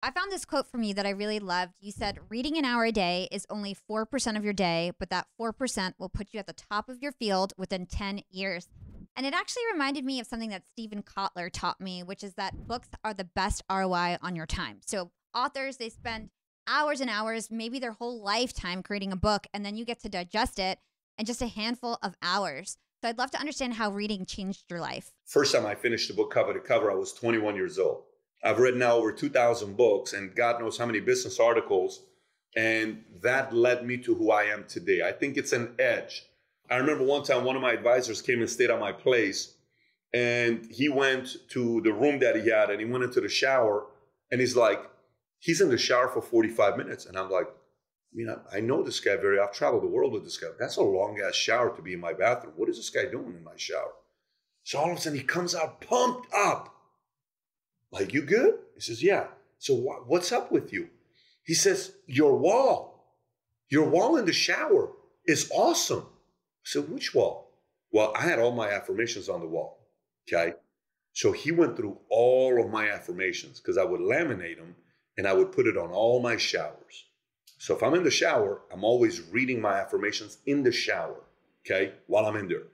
I found this quote from you that I really loved. You said, reading an hour a day is only 4% of your day, but that 4% will put you at the top of your field within 10 years. And it actually reminded me of something that Stephen Kotler taught me, which is that books are the best ROI on your time. So authors, they spend hours and hours, maybe their whole lifetime creating a book, and then you get to digest it in just a handful of hours. So I'd love to understand how reading changed your life. First time I finished the book cover to cover, I was 21 years old. I've read now over 2,000 books and God knows how many business articles. And that led me to who I am today. I think it's an edge. I remember one time one of my advisors came and stayed at my place and he went to the room that he had and he went into the shower and he's like, he's in the shower for 45 minutes. And I'm like, I know this guy I've traveled the world with this guy. That's a long ass shower to be in my bathroom. What is this guy doing in my shower? So all of a sudden he comes out pumped up. Like, you good? He says, yeah. So what's up with you? He says, your wall in the shower is awesome. I said, which wall? Well, I had all my affirmations on the wall, okay? So he went through all of my affirmations because I would laminate them and I would put it on all my showers. So if I'm in the shower, I'm always reading my affirmations in the shower, okay, while I'm in there.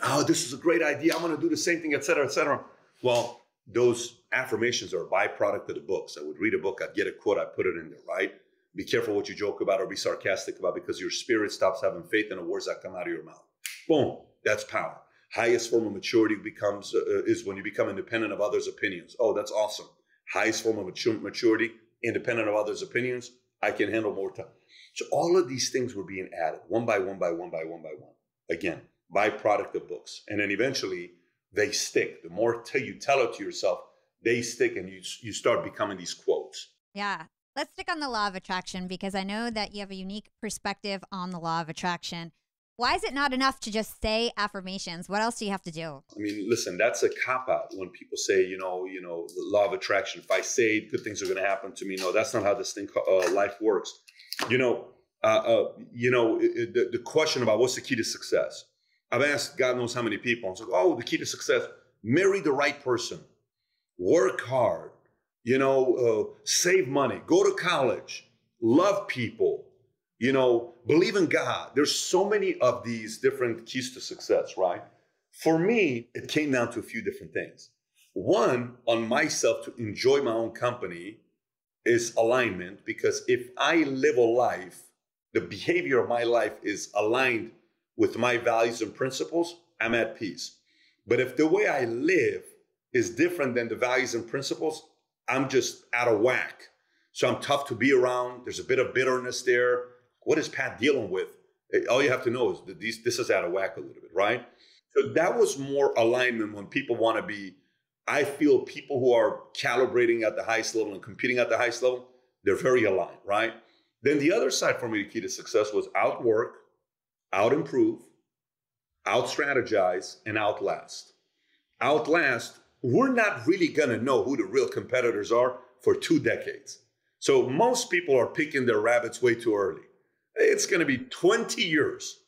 Oh, this is a great idea. I'm going to do the same thing, et cetera, et cetera. Well, those affirmations are a byproduct of the books. I would read a book, I'd get a quote, I'd put it in there, right? Be careful what you joke about or be sarcastic about because your spirit stops having faith in the words that come out of your mouth. Boom, that's power. Highest form of maturity is when you become independent of others' opinions. Oh, that's awesome. Highest form of maturity, independent of others' opinions. I can handle more time. So all of these things were being added one by one by one by one by one. Again, byproduct of books. And then eventually they stick. The more you tell it to yourself, they stick and you start becoming these quotes. Yeah. Let's stick on the law of attraction because I know that you have a unique perspective on the law of attraction. Why is it not enough to just say affirmations? What else do you have to do? I mean, listen, that's a cop-out when people say, the law of attraction. If I say it, good things are going to happen to me. No, that's not how this thing, life works. The question about what's the key to success. I've asked God knows how many people. And it's like, oh, the key to success, marry the right person, work hard, save money, go to college, love people, believe in God. There's so many of these different keys to success, right? For me, it came down to a few different things. One, on myself to enjoy my own company is alignment, because if I live a life, the behavior of my life is aligned with my values and principles, I'm at peace. But if the way I live is different than the values and principles, I'm just out of whack. So I'm tough to be around. There's a bit of bitterness there. What is Pat dealing with? All you have to know is that this is out of whack a little bit, right? So that was more alignment when people want to be, I feel people who are calibrating at the highest level and competing at the highest level, they're very aligned, right? Then the other side for me, the key to success was outwork, out-improve, out-strategize, and outlast. Outlast, we're not really going to know who the real competitors are for 2 decades. So most people are picking their rabbits way too early. It's going to be 20 years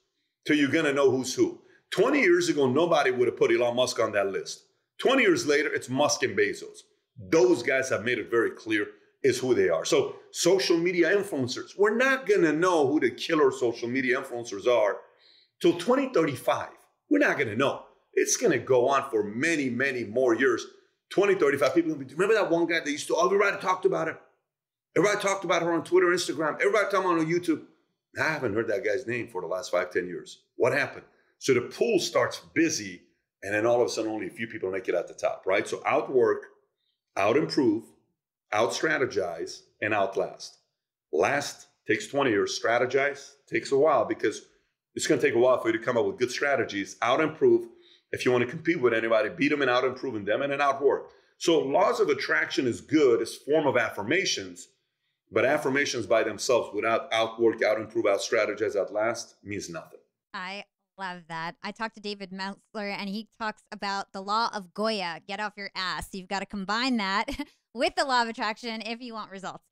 till you're going to know who's who. 20 years ago, nobody would have put Elon Musk on that list. 20 years later, it's Musk and Bezos. Those guys have made it very clear is who they are. So social media influencers, we're not going to know who the killer social media influencers are till 2035. We're not going to know. It's going to go on for many, many more years. 2035, people will be, remember that one guy that used to, everybody talked about it. Everybody talked about her on Twitter, Instagram. Everybody talking about her on YouTube. I haven't heard that guy's name for the last 5, 10 years. What happened? So the pool starts busy, and then all of a sudden only a few people make it at the top, right? So outwork, out-improve, out-strategize, and outlast. Last takes 20 years. Strategize takes a while because it's going to take a while for you to come up with good strategies. Out-improve, if you want to compete with anybody, beat them and out-improving them, and then outwork. So laws of attraction is good as form of affirmations, but affirmations by themselves without outwork, out-improve, out-strategize, outlast means nothing. I love that. I talked to David Meltzer, and he talks about the law of Goya, get off your ass. You've got to combine that with the law of attraction if you want results.